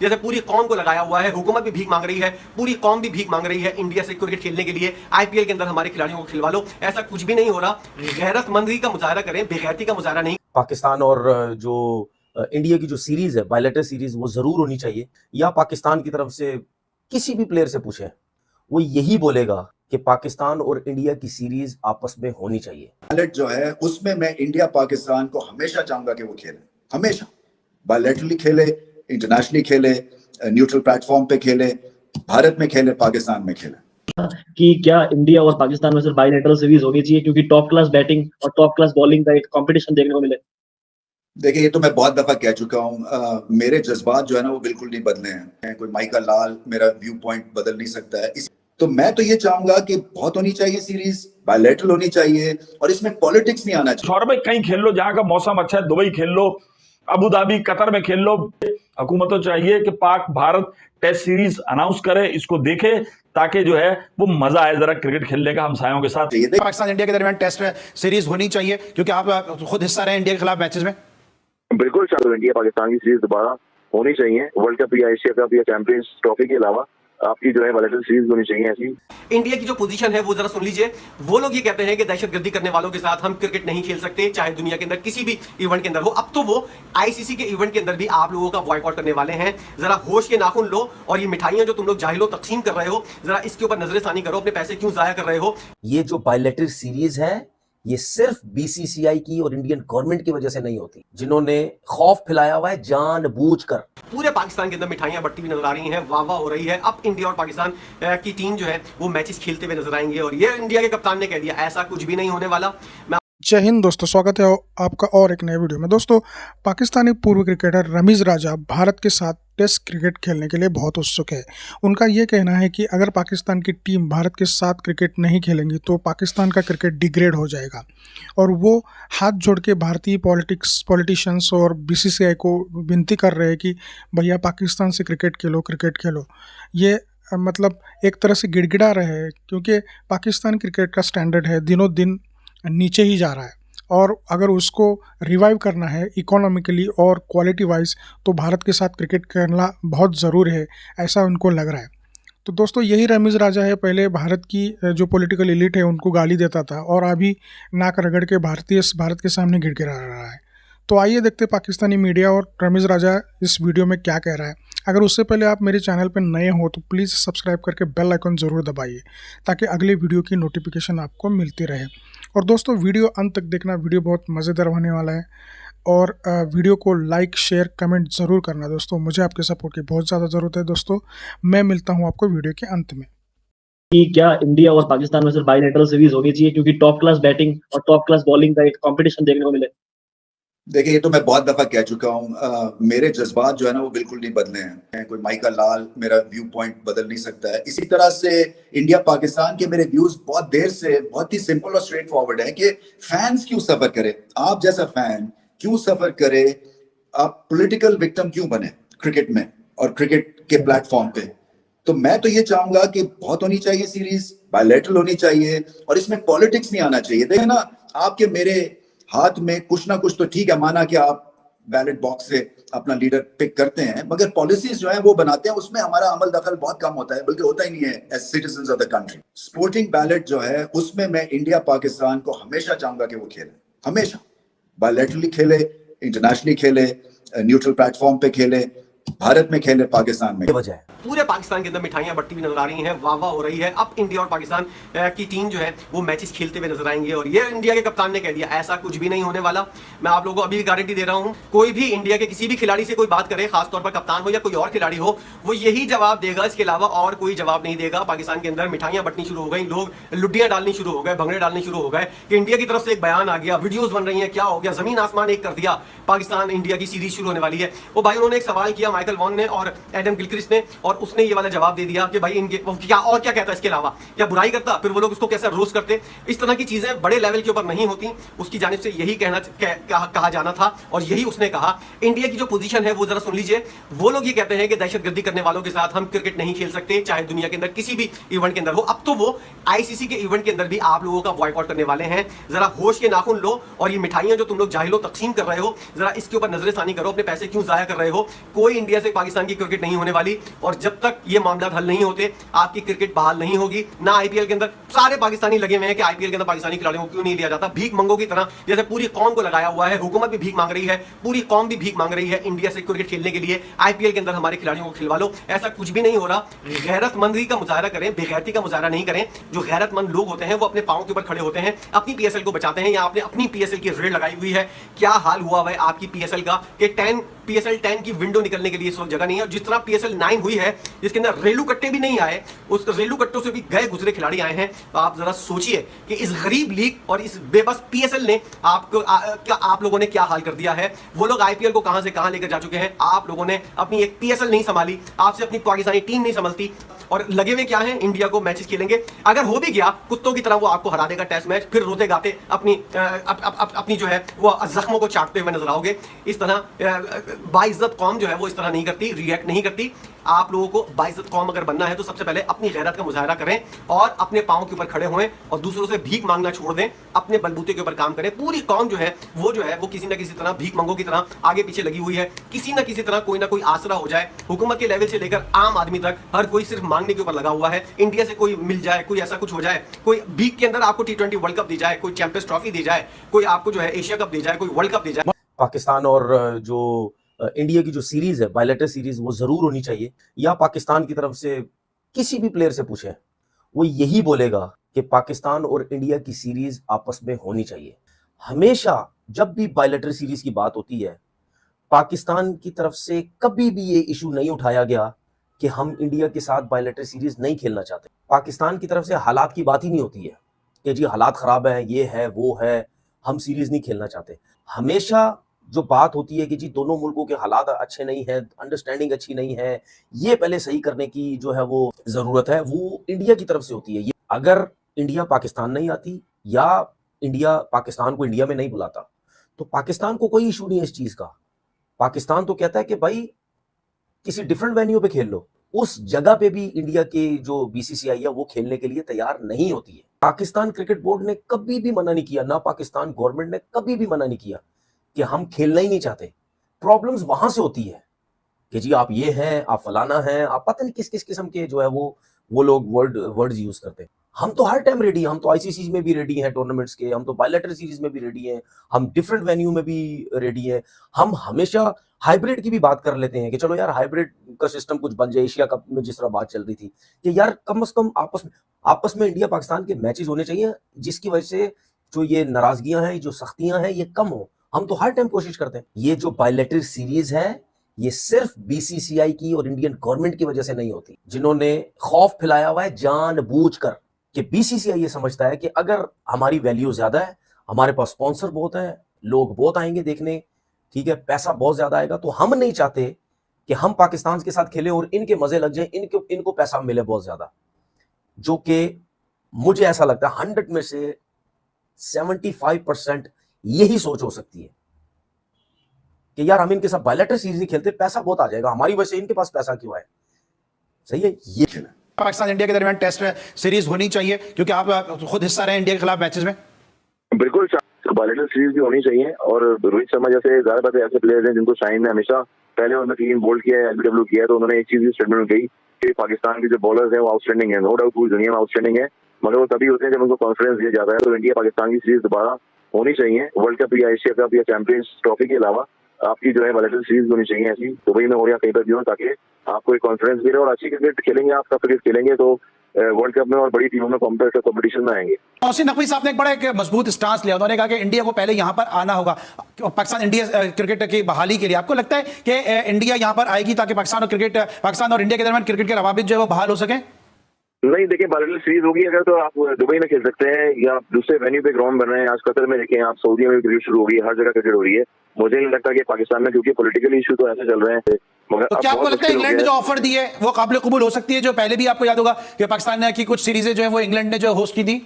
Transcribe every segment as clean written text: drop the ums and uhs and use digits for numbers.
जैसे पूरी कौम को लगाया हुआ है, हुकूमत भी भीख मांग रही है, पूरी कौम भी भीख मांग रही है इंडिया से क्रिकेट खेलने के लिए, आईपीएल के अंदर हमारे खिलाड़ियों को खिलवा लो। ऐसा कुछ भी नहीं हो रहा। गैरतमंदी का मुजाहरा करें, बेगैरती का मुजाहरा नहीं। पाकिस्तान और जो इंडिया की जो सीरीज है, बायलैटरल सीरीज, वो जरूर होनी चाहिए। या पाकिस्तान की तरफ से किसी भी प्लेयर से पूछें, वो यही बोलेगा कि पाकिस्तान और इंडिया की सीरीज आपस में होनी चाहिए। बायलैट जो है उसमें मैं इंडिया पाकिस्तान को हमेशा चाहूंगा कि वो खेले, हमेशा बायलैटरली खेले, इंटरनेशनली खेले, न्यूट्रल प्लेटफॉर्म पे खेले, भारत में खेले, पाकिस्तान में खेले। कि क्या इंडिया और पाकिस्तान में सिर्फ बायलैटरल सीरीज होनी चाहिए क्योंकि टॉप क्लास बैटिंग और टॉप क्लास बॉलिंग का एक कंपटीशन देखने को मिले? देखिए, ये तो मैं बहुत दफा कह चुका हूँ, मेरे जज्बात जो है ना वो बिल्कुल नहीं बदले हैं। कोई माइकल लाल मेरा व्यू पॉइंट बदल नहीं सकता है। तो मैं तो ये चाहूंगा कि बहुत होनी चाहिए सीरीज, बायलैटरल होनी चाहिए और इसमें पॉलिटिक्स नहीं आना चाहिए। और भाई कहीं खेल लो जहां का मौसम अच्छा है, दुबई खेल लो, अबू धाबी, कतर में खेल लो। हुकूमत को चाहिए कि Pak Bharat test series announce करे, इसको देखे, ताकि जो है वो मजा आए जरा क्रिकेट खेलने का हमसायों के साथ। पाकिस्तान इंडिया के दरमियान टेस्ट सीरीज होनी चाहिए क्योंकि आप खुद हिस्सा रहे इंडिया के खिलाफ मैचेस में। बिल्कुल चालू, इंडिया पाकिस्तान की सीरीज दोबारा होनी चाहिए। वर्ल्ड कप या एशिया कप या चैंपियंस ट्रॉफी के अलावा आपकी जो है बायलैटरल सीरीज होनी चाहिए ऐसी। इंडिया की जो पोजीशन है वो जरा सुन लीजिए। वो लोग ये कहते हैं कि दहशतगर्दी करने वालों के साथ हम क्रिकेट नहीं खेल सकते, चाहे दुनिया के अंदर किसी भी इवेंट के अंदर हो। अब तो वो आईसीसी के इवेंट के अंदर भी आप लोगों का बॉयकॉट करने वाले हैं। जरा होश के नाखून लो और ये मिठाइयां जो तुम लोग जाहिलो तकसीम कर रहे हो, जरा इसके ऊपर नजरसानी करो। अपने पैसे क्यों जाया कर रहे हो? ये जो बायलैटरल सीरीज है, ये सिर्फ बीसीसीआई की और इंडियन गवर्नमेंट की वजह से नहीं होती, जिन्होंने खौफ फैलाया हुआ है जानबूझकर। पूरे पाकिस्तान के अंदर मिठाइयां बढ़ती हुई नजर आ रही हैं, वाह वाह हो रही है। अब इंडिया और पाकिस्तान की टीम जो है वो मैचेस खेलते हुए नजर आएंगे और ये इंडिया के कप्तान ने कह दिया ऐसा कुछ भी नहीं होने वाला। जय हिंद दोस्तों, स्वागत है आपका और एक नए वीडियो में। दोस्तों, पाकिस्तानी पूर्व क्रिकेटर रमीज़ राजा भारत के साथ टेस्ट क्रिकेट खेलने के लिए बहुत उत्सुक है। उनका ये कहना है कि अगर पाकिस्तान की टीम भारत के साथ क्रिकेट नहीं खेलेंगी तो पाकिस्तान का क्रिकेट डिग्रेड हो जाएगा और वो हाथ जोड़ के भारतीय पॉलिटिशियंस और बीसीसीआई को विनती कर रहे हैं कि भैया पाकिस्तान से क्रिकेट खेलो। ये मतलब एक तरह से गिड़गिड़ा रहे हैं क्योंकि पाकिस्तान क्रिकेट का स्टैंडर्ड है दिनों दिन नीचे ही जा रहा है और अगर उसको रिवाइव करना है इकोनॉमिकली और क्वालिटी वाइज तो भारत के साथ क्रिकेट खेलना बहुत ज़रूरी है, ऐसा उनको लग रहा है। तो दोस्तों, यही रमीज़ राजा है। पहले भारत की जो पॉलिटिकल एलिट है उनको गाली देता था और अभी नाक रगड़ के भारत के सामने गिड़गिड़ा रहा है। तो आइए देखते पाकिस्तानी मीडिया और रमीज़ राजा इस वीडियो में क्या कह रहा है। अगर उससे पहले आप मेरे चैनल पर नए हो तो प्लीज़ सब्सक्राइब करके बेल आइकन ज़रूर दबाइए ताकि अगले वीडियो की नोटिफिकेशन आपको मिलती रहे। और दोस्तों, वीडियो अंत तक देखना, वीडियो बहुत मज़ेदार होने वाला है और वीडियो को लाइक शेयर कमेंट ज़रूर करना। दोस्तों, मुझे आपके सपोर्ट की बहुत ज़्यादा ज़रूरत है। दोस्तों, मैं मिलता हूँ आपको वीडियो के अंत में। कि क्या इंडिया और पाकिस्तान में सिर्फ बायलैटरल सीरीज होनी चाहिए क्योंकि टॉप क्लास बैटिंग और टॉप क्लास बॉलिंग का एक कंपटीशन देखने को मिले? देखिए, ये तो मैं बहुत दफा कह चुका हूँ, मेरे जज्बात जो है ना वो बिल्कुल नहीं बदले हैं। कोई माइकल लाल मेरा व्यू पॉइंट बदल नहीं सकता है। इसी तरह से इंडिया पाकिस्तान के मेरे व्यूज बहुत देर से बहुत ही सिंपल और स्ट्रेट फॉरवर्ड है कि फैंस क्यों सफर करे, आप जैसा फैन क्यों सफर करे, आप पॉलिटिकल विक्टिम क्यों बने क्रिकेट में और क्रिकेट के प्लेटफॉर्म पे। तो मैं तो ये चाहूंगा कि बहुत होनी चाहिए सीरीज, बायलैटरल होनी चाहिए और इसमें पॉलिटिक्स नहीं आना चाहिए। देखिए ना, आपके मेरे हाथ में कुछ ना कुछ तो ठीक है, माना कि आप बैलेट बॉक्स से अपना लीडर पिक करते हैं, मगर पॉलिसीज जो है वो बनाते हैं, उसमें हमारा अमल दखल बहुत कम होता है, बल्कि होता ही नहीं है as citizens of the country. Sporting ballot जो है उसमें मैं इंडिया पाकिस्तान को हमेशा चाहूंगा कि वो खेले, हमेशा बायलैटरली खेले, इंटरनेशनली खेले, न्यूट्रल प्लेटफॉर्म पे खेले, भारत में खेले, पाकिस्तान में। वजह है पूरे पाकिस्तान के अंदर मिठाइयां बढ़ती हुई नजर आ रही हैं, वाह वाह हो रही है। अब इंडिया और पाकिस्तान की टीम जो है वो मैचेस खेलते हुए नजर आएंगे और ये इंडिया के कप्तान ने कह दिया ऐसा कुछ भी नहीं होने वाला। मैं आप लोगों को अभी गारंटी दे रहा हूं, कोई भी इंडिया के किसी भी खिलाड़ी से कोई बात करे, खासतौर पर कप्तान हो या कोई और खिलाड़ी हो, वो यही जवाब देगा, इसके अलावा और कोई जवाब नहीं देगा। पाकिस्तान के अंदर मिठाइयां बटनी शुरू हो गई, लोग लुड्डियां डालनी शुरू हो गए, भंगड़े डालने शुरू हो गए कि इंडिया की तरफ से एक बयान आ गया, वीडियोज बन रही है, क्या हो गया, जमीन आसमान एक कर दिया, पाकिस्तान इंडिया की सीरीज शुरू होने वाली है। वो भाई उन्होंने एक सवाल किया माइकल वॉन ने और एडम गिलक्रिस्ट ने, और उसने ये वाला जवाब दे दिया कि भाई इनके क्या और क्या कहता है, इसके अलावा क्या बुराई करता, फिर वो लोग उसको कैसे रोस्ट करते। इस तरह की चीजें बड़े लेवल के ऊपर नहीं होती। उसकी जानिब से यही कहा जाना था और यही उसने कहा। इंडिया की जो पोजीशन है वो जरा सुन लीजिए। वो लोग ये कहते हैं कि दहशतगर्दी करने वालों के साथ हम क्रिकेट नहीं खेल सकते, चाहे दुनिया के अंदर किसी भी इवेंट के अंदर हो। अब तो वो आईसीसी के इवेंट के अंदर भी आप लोगों का बॉयकॉट करने वाले हैं। जरा होश के नाखून लो और ये मिठाइयां जो तुम लोग जाहिलो तकसीम कर रहे हो, जरा इसके ऊपर नजरसानी करो। अपने पैसे क्यों जाया कर रहे हो? कोई इंडिया इंडिया से पाकिस्तान की क्रिकेट नहीं होने वाली, और जब तक ये मामला हल नहीं होते आपकी क्रिकेट बहाल नहीं होगी। ना आईपीएल के अंदर सारे पाकिस्तानी लगे हुए हैं कि आईपीएल के अंदर पाकिस्तानी खिलाड़ियों को क्यों नहीं लिया जाता, भीख मंगों की तरह जैसे पूरी कौम को लगाया हुआ है। हुकूमत भी भीख मांग रही है, पूरी कौम भी भीख मांग रही है इंडिया से क्रिकेट खेलने के लिए। आईपीएल के अंदर हमारे खिलाड़ियों को खिलवा लो, ऐसा कुछ भी नहीं हो रहा। गैरतमंदी का मुजाहरा करें, बेगैरती का मुजाहरा नहीं करें। जो गैरतमंद लोग होते हैं वो अपने पांव के ऊपर खड़े होते हैं, अपनी पीएसएल को बचाते हैं। या आपने अपनी पीएसएल की रेड लगाई हुई है, क्या हाल हुआ है आपकी पीएसएल का कि पीएसएल 10 की विंडो निकलने के लिए इस वक्त जगह नहीं है। और जिस तरह पीएसएल 9 हुई है जिसके अंदर रेलू कट्टे भी नहीं आए, उस रेलू कट्टों से भी गए गुजरे खिलाड़ी आए हैं। तो आप जरा सोचिए कि इस गरीब लीग और इस बेबस पीएसएल ने आप लोगों ने क्या हाल कर दिया है। वो लोग आईपीएल को कहां से कहां लेकर जा चुके हैं। आप लोगों ने अपनी एक पीएसएल नहीं संभाली, आपसे अपनी पाकिस्तानी टीम नहीं संभलती, और लगे हुए क्या है इंडिया को मैचेस खेलेंगे। अगर हो भी गया कुत्तों की तरह वो आपको हरा देगा टेस्ट मैच, फिर रोते गाते अपनी जो है वो जख्मों को चाटते हुए नजर आओगे। इस तरह बाइज्जत कौम जो है वो इस तरह नहीं करती, रिएक्ट नहीं करती। आप लोगों को बाइज्जत कौम अगर बनना है तो सबसे पहले अपनी गैरत का मुजाहरा करें और अपने पांव के ऊपर खड़े होएं और दूसरों से भीख मांगना छोड़ दें, अपने बलबूते के ऊपर काम करें। पूरी कौम जो है वो किसी ना किसी तरह भीख मंगों की तरह आगे पीछे लगी हुई है। किसी ना किसी तरह कोई ना कोई आसरा हो जाए। हुकूमत के लेवल से लेकर आम आदमी तक हर कोई सिर्फ मांगने के ऊपर लगा हुआ है। इंडिया से कोई मिल जाए, कोई ऐसा कुछ हो जाए, कोई भीख के अंदर आपको T20 वर्ल्ड कप दी जाए, कोई चैंपियंस ट्रॉफी दी जाए, कोई आपको जो है एशिया कप दी जाए, कोई वर्ल्ड कप दी जाए। पाकिस्तान और जो इंडिया की जो सीरीज है, बायलैटरल सीरीज, वो जरूर होनी चाहिए। या पाकिस्तान की तरफ से किसी भी प्लेयर से पूछें, वो यही बोलेगा कि पाकिस्तान और इंडिया की सीरीज आपस में होनी चाहिए। हमेशा जब भी बायलैटरल सीरीज की बात होती है, पाकिस्तान की तरफ से कभी भी ये इशू नहीं उठाया गया कि हम इंडिया के साथ बायलैटरल सीरीज नहीं खेलना चाहते। पाकिस्तान की तरफ से हालात की बात ही नहीं होती है कि जी हालात खराब है, ये है, वो है, हम सीरीज नहीं खेलना चाहते। हमेशा जो बात होती है कि जी दोनों मुल्कों के हालात अच्छे नहीं है, अंडरस्टैंडिंग अच्छी नहीं है, ये पहले सही करने की जो है वो जरूरत है, वो इंडिया की तरफ से होती है। अगर इंडिया पाकिस्तान नहीं आती या इंडिया पाकिस्तान को इंडिया में नहीं बुलाता तो पाकिस्तान को कोई इशू नहीं है इस चीज का। पाकिस्तान तो कहता है कि भाई किसी डिफरेंट वेन्यू पे खेल लो। उस जगह पे भी इंडिया के जो बीसीसीआई है वो खेलने के लिए तैयार नहीं होती है। पाकिस्तान क्रिकेट बोर्ड ने कभी भी मना नहीं किया, ना पाकिस्तान गवर्नमेंट ने कभी भी मना नहीं किया कि हम खेलना ही नहीं चाहते। प्रॉब्लम्स वहां से होती है कि जी आप ये हैं, आप फलाना हैं, आप पता नहीं किस किस किस्म के जो है वो लोग वर्ड्स यूज करते हैं। हम तो हर टाइम रेडी हैं, हम तो आईसीसी में भी रेडी हैं टूर्नामेंट्स के, हम तो बायलैटरल सीरीज में भी रेडी हैं, हम डिफरेंट वेन्यू में भी रेडी हैं। हम हमेशा हाइब्रिड की भी बात कर लेते हैं कि चलो यार हाइब्रिड का सिस्टम कुछ बन जाए। एशिया कप में जिस तरह बात चल रही थी कि यार कम से कम आपस में इंडिया पाकिस्तान के मैचेस होने चाहिए जिसकी वजह से जो ये नाराजगियां हैं, जो सख्तियां हैं, ये कम हो। हम तो हर टाइम कोशिश करते हैं। ये जो बायलैटरल सीरीज है ये सिर्फ बीसीसीआई की और इंडियन गवर्नमेंट की वजह से नहीं होती, जिन्होंने खौफ फैलाया हुआ है जानबूझकर कि बीसीसीआई ये समझता है कि अगर हमारी वैल्यू ज्यादा है, हमारे पास स्पॉन्सर बहुत है, लोग बहुत आएंगे देखने, ठीक है, पैसा बहुत ज्यादा आएगा, तो हम नहीं चाहते कि हम पाकिस्तान के साथ खेलें और इनके मजे लग जाए, इनको पैसा मिले बहुत ज्यादा। जो कि मुझे ऐसा लगता है 100 में से 75% यही सोच हो सकती है कि यार हम इनके साथ बायलैटरल सीरीज नहीं खेलते, पैसा बहुत आ जाएगा, हमारी वजह से इनके पास पैसा क्यों है। सही है। ये पाकिस्तान इंडिया के दरमियान टेस्ट सीरीज होनी चाहिए क्योंकि आप खुद हिस्सा रहे इंडिया के खिलाफ मैचेस में। बिल्कुल बायलैटरल सीरीज भी होनी चाहिए। और रोहित शर्मा जैसे ज्यादा बातें ऐसे प्लेयर्स हैं जिनको शाइन ने हमेशा पहले उन्होंने क्लीन बोल्ड किया है, एलबीडब्ल्यू किया है, तो उन्होंने एक चीज भी स्टेटमेंट में कही कि पाकिस्तान के जो बॉलर्स हैं वो आउटस्टैंडिंग है। नो डाउट पूरी दुनिया में आउटस्टैंडिंग है, मगर वो तभी होते हैं जब उनको कॉन्फिडेंस दिया जाता है। तो इंडिया पाकिस्तान की सीरीज दोबारा होनी चाहिए। वर्ल्ड कप या एशिया कप या चैंपियंस ट्रॉफी के अलावा आपकी जो है बायलैटरल सीरीज होनी चाहिए ऐसी, दुबई में हो या कहीं पर भी हो, ताकि आपको एक कॉन्फिडेंस मिले और अच्छी क्रिकेट खेलेंगे। आप सब क्रिकेट खेलेंगे तो वर्ल्ड कप में और बड़ी टीमों में कॉम्पिटिशन में आएंगे। मोहसिन नकवी साहब ने एक बड़ा एक मजबूत स्टांस लिया, उन्होंने कहा कि इंडिया को पहले यहां पर आना होगा पाकिस्तान इंडिया क्रिकेट की बहाली के लिए। आपको लगता है कि इंडिया यहां पर आएगी ताकि पाकिस्तान और इंडिया के दरमियान क्रिकेट के रवाबित जो है वो बहाल हो सके? नहीं, देखिए बायलैटरल सीरीज होगी अगर तो आप दुबई में खेल सकते हैं या दूसरे वेन्यू पे ग्राउंड बन रहे हैं। आज कतर में देखें आप, सऊदी में क्रिकेट शुरू होगी, हर जगह क्रिकेट हो रही है। मुझे नहीं लगता कि पाकिस्तान में, क्योंकि पॉलिटिकल इशू तो ऐसे चल रहे हैं, मगर तो क्या आपको लगता है इंग्लैंड ने जो ऑफर दी है वो काबिल कबूल हो सकती है? जो पहले भी आपको याद होगा कि पाकिस्तान की कुछ सीरीजें जो है वो इंग्लैंड ने जो होस्ट की थी।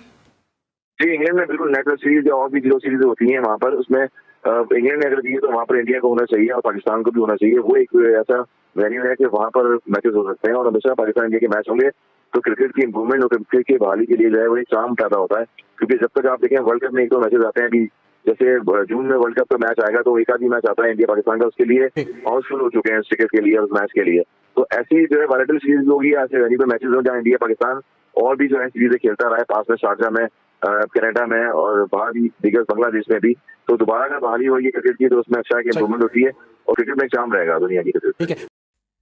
जी, इंग्लैंड में बिल्कुल नेशनल सीरीज या और भी जो सीरीज होती है वहां पर, उसमें इंग्लैंड ने अगर दी है तो वहां पर इंडिया को होना चाहिए और पाकिस्तान को भी होना चाहिए। वो एक ऐसा वेन्यू है कि वहां पर मैचेस हो सकते हैं और हमेशा पाकिस्तान इंडिया के मैच होंगे। तो क्रिकेट की इंप्रूवमेंट और क्रिकेट की बहाली के लिए जो है वो एक काम पैदा होता है, क्योंकि जब तक आप देखें वर्ल्ड कप में एक दो मैचेस आते हैं, अभी जैसे जून में वर्ल्ड कप का मैच आएगा तो एक आधी मैच आता है इंडिया पाकिस्तान का, उसके लिए हाउसफुल हो चुके हैं टिकट के लिए, उस मैच के लिए। तो ऐसी जो है बायलैटरल सीरीज होगी, ऐसे वेन्यू पे मैचेस हो जहाँ इंडिया पाकिस्तान और भी जो है सीरीजें खेलता रहा है, पास में शारजा में, कनाडा में और बाहर भी दिग्गज बांग्लादेश में भी। तो दोबारा अगर बहाली होगी क्रिकेट की तो उसमें अच्छा है कि इंप्रूवमेंट होती है और क्रिकेट में एक चाम रहेगा दुनिया की क्रिकेट।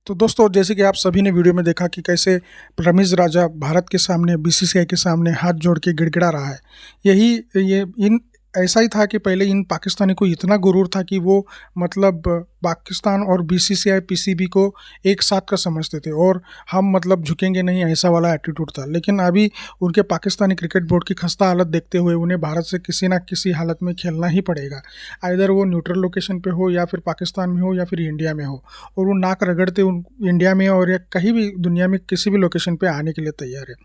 तो दोस्तों, जैसे कि आप सभी ने वीडियो में देखा कि कैसे रमीज राजा भारत के सामने बीसीसीआई के सामने हाथ जोड़ के गिड़गिड़ा रहा है। ऐसा ही था कि पहले इन पाकिस्तानी को इतना गुरूर था कि वो मतलब पाकिस्तान और बीसीसीआई पीसीबी को एक साथ का समझते थे और हम मतलब झुकेंगे नहीं, ऐसा वाला एटीट्यूड था। लेकिन अभी उनके पाकिस्तानी क्रिकेट बोर्ड की खस्ता हालत देखते हुए उन्हें भारत से किसी ना किसी हालत में खेलना ही पड़ेगा, आइदर वो न्यूट्रल लोकेशन पे हो या फिर पाकिस्तान में हो या फिर इंडिया में हो। और वो नाक रगड़ते इंडिया में और या कहीं भी दुनिया में किसी भी लोकेशन पर आने के लिए तैयार है।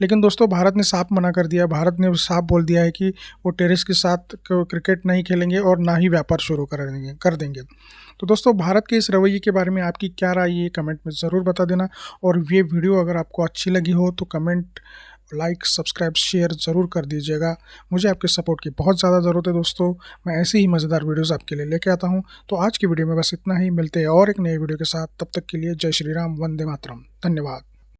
लेकिन दोस्तों, भारत ने साफ मना कर दिया। भारत ने साफ बोल दिया है कि वो टेररिस्ट के साथ क्रिकेट नहीं खेलेंगे और ना ही व्यापार शुरू कर देंगे। तो दोस्तों, भारत के इस रवैये के बारे में आपकी क्या राय है, कमेंट में ज़रूर बता देना। और ये वीडियो अगर आपको अच्छी लगी हो तो कमेंट, लाइक, सब्सक्राइब, शेयर ज़रूर कर दीजिएगा। मुझे आपके सपोर्ट की बहुत ज़्यादा ज़रूरत है दोस्तों। मैं ऐसी ही मज़ेदार वीडियोज़ आपके लिए लेके आता हूँ। तो आज की वीडियो में बस इतना ही। मिलते हैं और एक नए वीडियो के साथ। तब तक के लिए जय श्री राम, वंदे मातरम। धन्यवाद।